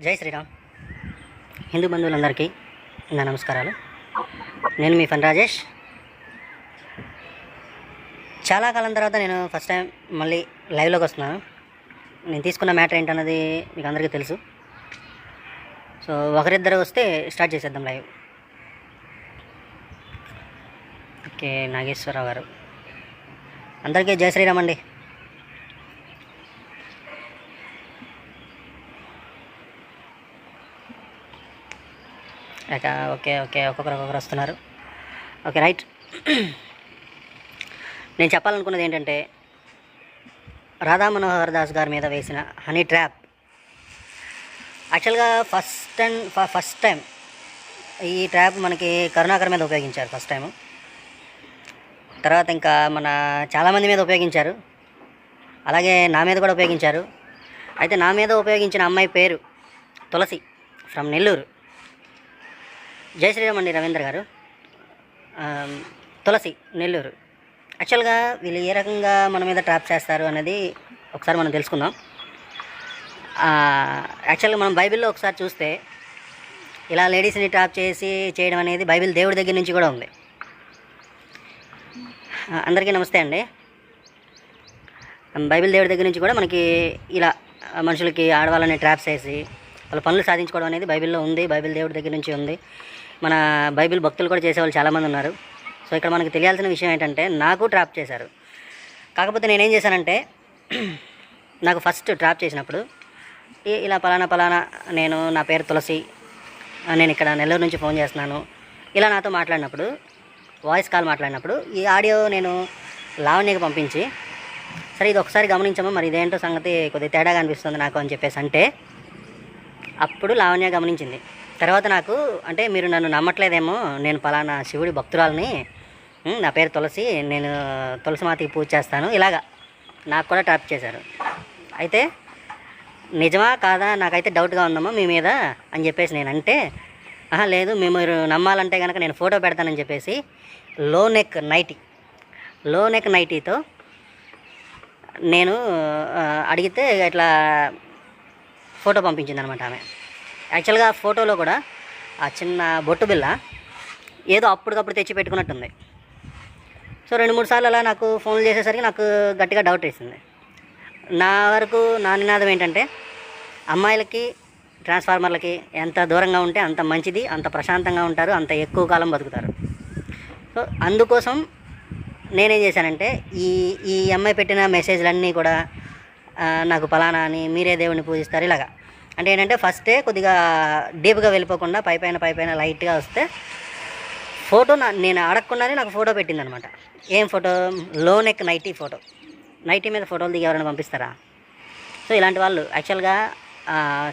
జై శ్రీరామ్. హిందూ బంధువులందరికీ నా నమస్కారాలు. నేను మీ ఫన్ రాజేష్. చాలా కాలం తర్వాత నేను ఫస్ట్ టైం మళ్ళీ లైవ్లోకి వస్తున్నాను. నేను తీసుకున్న మ్యాటర్ ఏంటన్నది మీకు అందరికీ తెలుసు. సో ఒకరిద్దరు వస్తే స్టార్ట్ చేసేద్దాం లైవ్. ఓకే, నాగేశ్వరరావు గారు, అందరికీ జై శ్రీరామ్ అండి. ఓకే ఒక్కొక్కరు వస్తున్నారు. Okay right. నేను చెప్పాలనుకున్నది ఏంటంటే, రాధా మనోహర్ దాస్ గారి మీద వేసిన హనీ ట్రాప్ యాక్చువల్గా ఫస్ట్ టైం ఈ ట్రాప్ మనకి కరుణాకర్ మీద ఉపయోగించారు ఫస్ట్ టైము. తర్వాత ఇంకా మన చాలామంది మీద ఉపయోగించారు, అలాగే నా మీద కూడా ఉపయోగించారు. అయితే నా మీద ఉపయోగించిన అమ్మాయి పేరు తులసి ఫ్రమ్ నెల్లూరు. జై శ్రీరామ్ అండి రవీంద్ర గారు. తులసి నెల్లూరు. యాక్చువల్గా వీళ్ళు ఏ రకంగా మన మీద ట్రాప్ చేస్తారు అనేది ఒకసారి మనం తెలుసుకుందాం. యాక్చువల్గా మనం బైబిల్లో ఒకసారి చూస్తే ఇలా లేడీస్ని ట్రాప్ చేయడం అనేది బైబిల్ దేవుడి దగ్గర నుంచి కూడా ఉంది. అందరికీ నమస్తే అండి. బైబిల్ దేవుడి దగ్గర నుంచి కూడా మనకి ఇలా మనుషులకి ఆడవాళ్ళని ట్రాప్స్ వేసి వాళ్ళ పనులు సాధించుకోవడం అనేది బైబిల్లో ఉంది, బైబిల్ దేవుడి దగ్గర నుంచి ఉంది. మన బైబిల్ భక్తులు కూడా చేసేవాళ్ళు చాలామంది ఉన్నారు. సో ఇక్కడ మనకు తెలియాల్సిన విషయం ఏంటంటే, నాకు ట్రాప్ చేశారు. కాకపోతే నేనేం చేశానంటే, నాకు ఫస్ట్ ట్రాప్ చేసినప్పుడు ఇలా పలానా నా పేరు తులసి, నేను ఇక్కడ నెల్లూరు నుంచి ఫోన్ చేస్తున్నాను, ఇలా నాతో మాట్లాడినప్పుడు, వాయిస్ కాల్ మాట్లాడినప్పుడు ఈ ఆడియో నేను లావణ్యకి పంపించి, సరే ఇది ఒకసారి గమనించాము, మరి ఇదేంటో సంగతి కొద్దిగా తేడాగా అనిపిస్తుంది నాకు అని చెప్పేసి అంటే, అప్పుడు లావణ్య గమనించింది. తర్వాత నాకు అంటే, మీరు నన్ను నమ్మట్లేదేమో, నేను పలానా శివుడి భక్తురాలని, నా పేరు తులసి, నేను తులసి మాతకి పూజ చేస్తాను, ఇలాగా నాకు కూడా ట్రాప్ చేశారు. అయితే నిజమా కాదా నాకైతే డౌట్గా ఉందమ్మా మీ మీద అని చెప్పేసి నేను అంటే, లేదు మీరు నమ్మాలంటే కనుక నేను ఫోటో పెడతానని చెప్పేసి లో నెక్ నైటీతో నేను అడిగితే ఇట్లా ఫోటో పంపించింది అనమాట ఆమె. యాక్చువల్గా ఫోటోలో కూడా ఆ చిన్న బొట్టు బిల్ల ఏదో అప్పటికప్పుడు తెచ్చి పెట్టుకున్నట్టుంది. సో 2-3 సార్లు అలా నాకు ఫోన్లు చేసేసరికి నాకు గట్టిగా డౌట్ వేసింది. నా వరకు నా నినాదం ఏంటంటే, అమ్మాయిలకి ట్రాన్స్ఫార్మర్లకి ఎంత దూరంగా ఉంటే అంత మంచిది, అంత ప్రశాంతంగా ఉంటారు, అంత ఎక్కువ కాలం బతుకుతారు. సో అందుకోసం నేనేం చేశానంటే, ఈ అమ్మాయి పెట్టిన మెసేజ్లన్నీ కూడా నాకు పలానా అని, మీరే దేవుడిని పూజిస్తారు, ఇలాగా అంటే ఏంటంటే, ఫస్టే కొద్దిగా డీప్గా వెళ్ళిపోకుండా పైపైన లైట్గా వస్తే ఫోటో నేను అడగకుండానే నాకు ఫోటో పెట్టిందనమాట. ఏం ఫోటో? లో నెక్ నైటీ ఫోటో. నైటీ మీద ఫోటోలు దిగి ఎవరైనా పంపిస్తారా? సో ఇలాంటి వాళ్ళు యాక్చువల్గా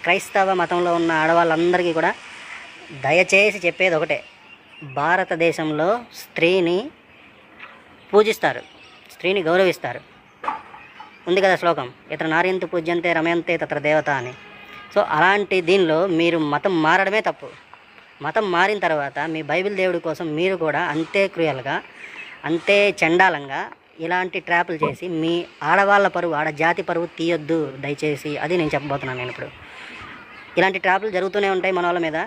క్రైస్తవ మతంలో ఉన్న ఆడవాళ్ళందరికీ కూడా దయచేసి చెప్పేది ఒకటే, భారతదేశంలో స్త్రీని పూజిస్తారు, స్త్రీని గౌరవిస్తారు. ఉంది కదా శ్లోకం, ఇతర నార్యంతు పూజ్యంతే రమయంతే తత్ర దేవత అని. సో అలాంటి దీనిలో మీరు మతం మారడమే తప్పు. మతం మారిన తర్వాత మీ బైబిల్ దేవుడి కోసం మీరు కూడా అంతే క్రూయల్గా, అంతే చండాలంగా ఇలాంటి ట్రాపులు చేసి మీ ఆడవాళ్ళ పరువు, జాతి పరువు తీయొద్దు దయచేసి. అది నేను చెప్పబోతున్నాను. నేను ఇప్పుడు ఇలాంటి ట్రాపులు జరుగుతూనే ఉంటాయి మన వాళ్ళ మీద.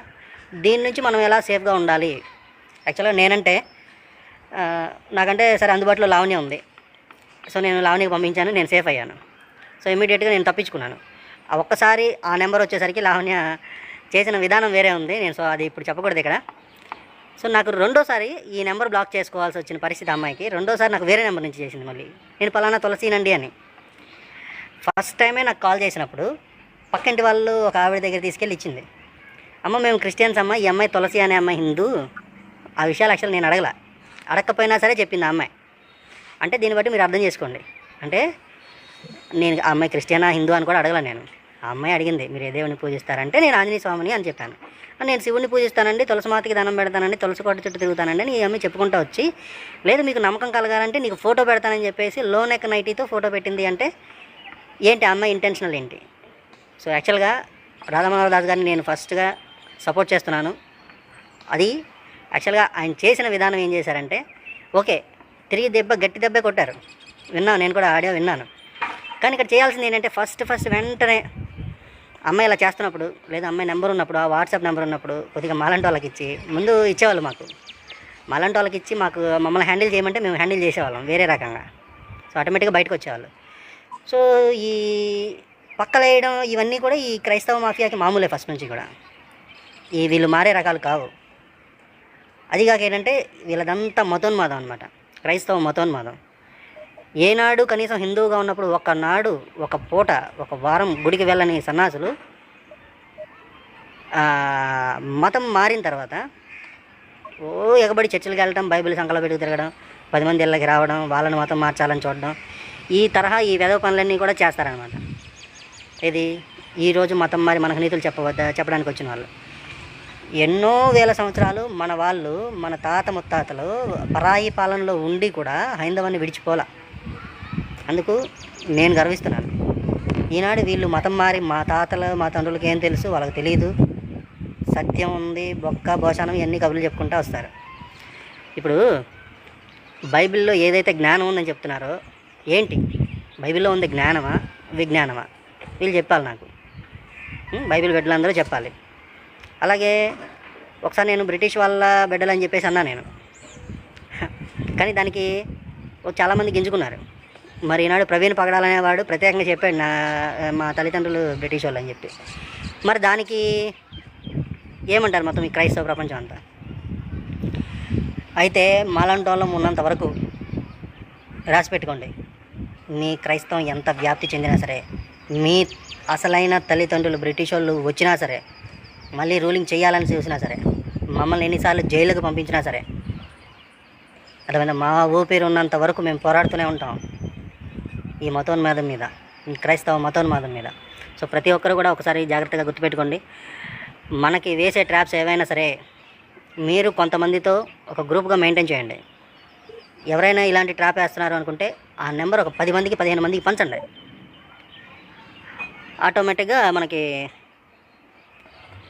దీని నుంచి మనం ఎలా సేఫ్గా ఉండాలి? యాక్చువల్గా నేనంటే నాకంటే సరే అందుబాటులో లావణ్య ఉంది. సో నేను లావణ్యకి పంపించాను, నేను సేఫ్ అయ్యాను. సో ఇమీడియట్గా నేను తప్పించుకున్నాను. ఒక్కసారి ఆ నెంబర్ వచ్చేసరికి లావణ్య చేసిన విధానం వేరే ఉంది. సో అది ఇప్పుడు చెప్పకూడదు ఇక్కడ. సో నాకు రెండోసారి ఈ నెంబర్ బ్లాక్ చేసుకోవాల్సి వచ్చిన పరిస్థితి అమ్మాయికి. రెండోసారి నాకు వేరే నెంబర్ నుంచి చేసింది మళ్ళీ, నేను పలానా తులసినండి అని. ఫస్ట్ టైమే నాకు కాల్ చేసినప్పుడు పక్కింటి వాళ్ళు ఒక ఆవిడ దగ్గర తీసుకెళ్ళి ఇచ్చింది. అమ్మ మేము క్రిస్టియన్స్ అమ్మ, ఈ అమ్మాయి తులసి అనే అమ్మాయి హిందూ. ఆ విషయాలు యాక్చువల్ నేను అడగకపోయినా సరే చెప్పింది ఆ అమ్మాయి. అంటే దీన్ని బట్టి మీరు అర్థం చేసుకోండి. అంటే నేను ఆ అమ్మాయి క్రిస్టియనా హిందూ అని కూడా అడగల నేను. ఆ అమ్మాయి అడిగింది, మీరు ఏ దేవుని పూజిస్తారంటే నేను ఆంజనేయ స్వామిని అని చెప్పాను. నేను శివుని పూజిస్తానండి, తులసి మాతకి దండం పెడతానండి, తులసి కోట చుట్టూ తిరుగుతానండి అని ఈ అమ్మాయి చెప్పుకుంటూ వచ్చి, లేదు మీకు నమ్మకం కలగాలంటే నీకు ఫోటో పెడతానని చెప్పేసి లో నెక్ నైటీతో ఫోటో పెట్టింది. అంటే ఏంటి ఆ అమ్మాయి ఇంటెన్షనల్ ఏంటి? సో యాక్చువల్గా రాధా మనోహర్ దాస్ గారిని నేను ఫస్ట్గా సపోర్ట్ చేస్తున్నాను. అది యాక్చువల్గా ఆయన చేసిన విధానం ఏం చేశారంటే, ఓకే తిరిగి గట్టి దెబ్బ కొట్టారు, విన్నాను, నేను కూడా ఆడియో విన్నాను. కానీ ఇక్కడ చేయాల్సింది ఏంటంటే, ఫస్ట్ వెంటనే అమ్మాయి ఇలా చేస్తున్నప్పుడు లేదా అమ్మాయి నెంబర్ ఉన్నప్పుడు, ఆ వాట్సాప్ నెంబర్ ఉన్నప్పుడు కొద్దిగా మాలాంటి వాళ్ళకి ఇచ్చి ముందు ఇచ్చేవాళ్ళు మాకు. మాలాంటి వాళ్ళకి ఇచ్చి మమ్మల్ని హ్యాండిల్ చేయమంటే మేము హ్యాండిల్ చేసేవాళ్ళం వేరే రకంగా. సో ఆటోమేటిక్గా బయటకు వచ్చేవాళ్ళు. సో ఈ పక్కలేయడం ఇవన్నీ కూడా ఈ క్రైస్తవ మాఫియాకి మామూలే ఫస్ట్ నుంచి కూడా. వీళ్ళు మారే రకాలు కావు. అదిగాక ఏంటంటే వీళ్ళదంతా మతోన్మాదం అనమాట, క్రైస్తవ మతోన్మాదం. ఏనాడు కనీసం హిందువుగా ఉన్నప్పుడు ఒకనాడు, ఒక పూట, ఒక వారం గుడికి వెళ్ళని సన్నాసులు మతం మారిన తర్వాత ఎగబడి చర్చిలకు వెళ్ళడం, బైబిల్ సంకలో పెట్టుకు తిరగడం, 10 మంది ఇళ్ళకి రావడం, వాళ్ళని మతం మార్చాలని చూడడం, ఈ తరహా ఈ వెధవ పనులన్నీ కూడా చేస్తారనమాట. ఇది ఈరోజు మతం మారి మనకు నీతులు చెప్పడానికి వచ్చిన వాళ్ళు. ఎన్నో వేల సంవత్సరాలు మన వాళ్ళు, మన తాత ముత్తాతలు పరాయి పాలనలో ఉండి కూడా హైందవాన్ని విడిచిపోలా. అందుకు నేను గర్విస్తున్నాను. ఈనాడు వీళ్ళు మతం మారి మా తాతలు మా తండ్రులకి ఏం తెలుసు, వాళ్ళకి తెలియదు. సత్యం ఉంది, బొక్క భోషానం ఇవన్నీ కబుర్లు చెప్పుకుంటూ వస్తారు. ఇప్పుడు బైబిల్లో ఏదైతే జ్ఞానం ఉందని చెప్తున్నారో ఏంటి, బైబిల్లో ఉంది జ్ఞానమా విజ్ఞానమా? వీళ్ళు చెప్పాలి నాకు. బైబిల్ బిడ్డలందరూ చెప్పాలి. అలాగే ఒకసారి నేను బ్రిటిష్ వాళ్ళ బిడ్డలని చెప్పేసి అన్నా నేను, కానీ దానికి చాలామంది గింజుకున్నారు. మరి ఈనాడు ప్రవీణ్ పగడాలనేవాడు ప్రత్యేకంగా చెప్పాడు మా తల్లిదండ్రులు బ్రిటిష్ వాళ్ళు అని చెప్పి. మరి దానికి ఏమంటారు మొత్తం ఈ క్రైస్తవ ప్రపంచం అంతా? అయితే మాలాంటి వాళ్ళం ఉన్నంత వరకు రాసి పెట్టుకోండి, మీ క్రైస్తవం ఎంత వ్యాప్తి చెందినా సరే, మీ అసలైన తల్లిదండ్రులు బ్రిటిష్ వాళ్ళు వచ్చినా సరే, మళ్ళీ రూలింగ్ చేయాలని చూసినా సరే, మమ్మల్ని ఎన్నిసార్లు జైలుకు పంపించినా సరే, అర్థమైందా, మా ఊపిరి ఉన్నంత వరకు మేము పోరాడుతూనే ఉంటాం ఈ మతోన్మాదం మీద, ఈ క్రైస్తవ మతోన్మాదం మీద. సో ప్రతి ఒక్కరు కూడా ఒకసారి జాగ్రత్తగా గుర్తుపెట్టుకోండి. మనకి వేసే ట్రాప్స్ ఏవైనా సరే మీరు కొంతమందితో ఒక గ్రూప్గా మెయింటైన్ చేయండి. ఎవరైనా ఇలాంటి ట్రాప్ వేస్తున్నారు అనుకుంటే ఆ నెంబర్ ఒక 10 మందికి 15 మందికి పంచండి. ఆటోమేటిక్గా మనకి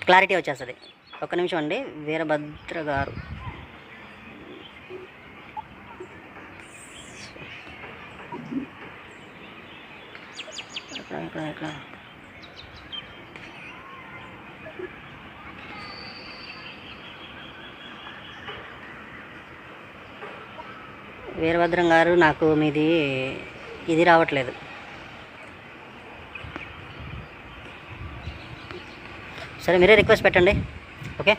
క్లారిటీ వచ్చేస్తుంది. ఒక్క నిమిషం అండి, వీరభద్ర గారు ఎట్లా వీరభద్రం గారు, నాకు మీది ఇది రావట్లేదు. సరే మీరే రిక్వెస్ట్ పెట్టండి, ఓకే.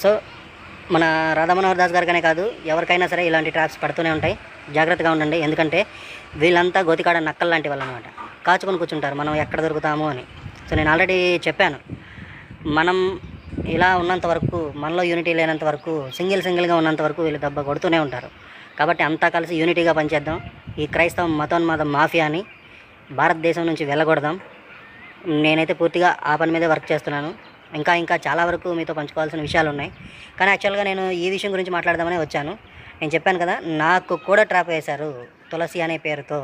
సో మన రాధామనోహర్ దాస్ గారికనే కాదు, ఎవరికైనా సరే ఇలాంటి ట్రాప్స్ పడుతూనే ఉంటాయి. జాగ్రత్తగా ఉండండి. ఎందుకంటే వీళ్ళంతా గోతికాడ నక్కలు లాంటి వాళ్ళు అనమాట. కాచుకొని కూర్చుంటారు మనం ఎక్కడ దొరుకుతాము అని. సో నేను ఆల్రెడీ చెప్పాను, మనం ఇలా ఉన్నంత వరకు, మనలో యూనిటీ లేనంత వరకు, సింగిల్గా ఉన్నంత వరకు వీళ్ళు దెబ్బ కొడుతూనే ఉంటారు. కాబట్టి అంతా కలిసి యూనిటీగా పనిచేద్దాం. ఈ క్రైస్తవ మతోన్మాద మాఫియాని భారతదేశం నుంచి వెళ్ళగొడదాం. నేనైతే పూర్తిగా ఆ పని మీదే వర్క్ చేస్తున్నాను. ఇంకా చాలా వరకు మీతో పంచుకోవాల్సిన విషయాలు ఉన్నాయి. కానీ యాక్చువల్గా నేను ఈ విషయం గురించి మాట్లాడదామని వచ్చాను. నేను చెప్పాను కదా, నాకు కూడా ట్రాప్ వేశారు తులసి అనే పేరుతో.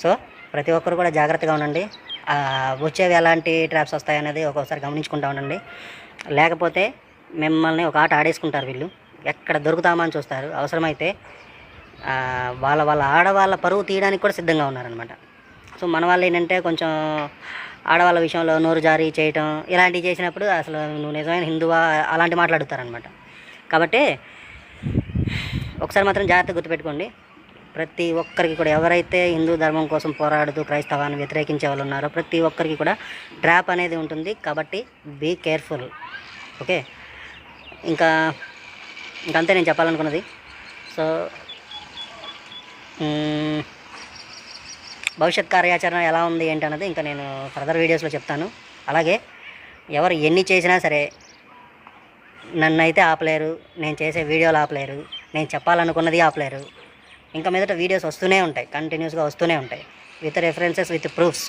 సో ప్రతి ఒక్కరు కూడా జాగ్రత్తగా ఉండండి. వచ్చేవి ఎలాంటి ట్రాప్స్ వస్తాయనేది ఒక్కోసారి గమనించుకుంటూ ఉండండి. లేకపోతే మిమ్మల్ని ఒక ఆట ఆడేసుకుంటారు వీళ్ళు. ఎక్కడ దొరుకుతామని చూస్తారు. అవసరమైతే వాళ్ళ ఆడవాళ్ళ పరువు తీయడానికి కూడా సిద్ధంగా ఉన్నారనమాట. సో మన వాళ్ళు ఏంటంటే కొంచెం ఆడవాళ్ళ విషయంలో నోరు జారీ చేయటం ఇలాంటివి చేసినప్పుడు అసలు నువ్వు నిజమైన హిందువా అలాంటి మాట్లాడుతారనమాట. కాబట్టి ఒకసారి మాత్రం జాగ్రత్తగా గుర్తుపెట్టుకోండి. ప్రతి ఒక్కరికి కూడా, ఎవరైతే హిందూ ధర్మం కోసం పోరాడుతూ క్రైస్తవాన్ని వ్యతిరేకించే వాళ్ళు ఉన్నారో ప్రతి ఒక్కరికి కూడా ట్రాప్ అనేది ఉంటుంది. కాబట్టి బీ కేర్ఫుల్, ఓకే. ఇంకంతే నేను చెప్పాలనుకున్నది. సో భవిష్యత్ కార్యాచరణ ఎలా ఉంది ఏంటి అన్నది ఇంకా నేను ఫర్దర్ వీడియోస్లో చెప్తాను. అలాగే ఎవరు ఎన్ని చేసినా సరే నన్నైతే ఆపలేరు, నేను చేసే వీడియోలు ఆపలేరు, నేను చెప్పాలనుకున్నది ఆపలేరు. ఇంకా మీదట వీడియోస్ వస్తూనే ఉంటాయి, కంటిన్యూస్గా వస్తూనే ఉంటాయి, విత్ రెఫరెన్సెస్, విత్ ప్రూఫ్స్.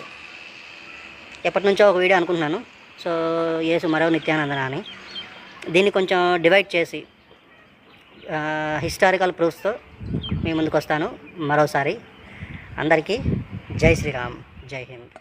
ఎప్పటి నుంచో ఒక వీడియో అనుకుంటున్నాను. సో యేసు మరో నిత్యానందన అని దీన్ని కొంచెం డివైడ్ చేసి హిస్టారికల్ ప్రూఫ్స్తో మీ ముందుకు వస్తాను మరోసారి. అందరికీ జై శ్రీరామ్, జై హింద్.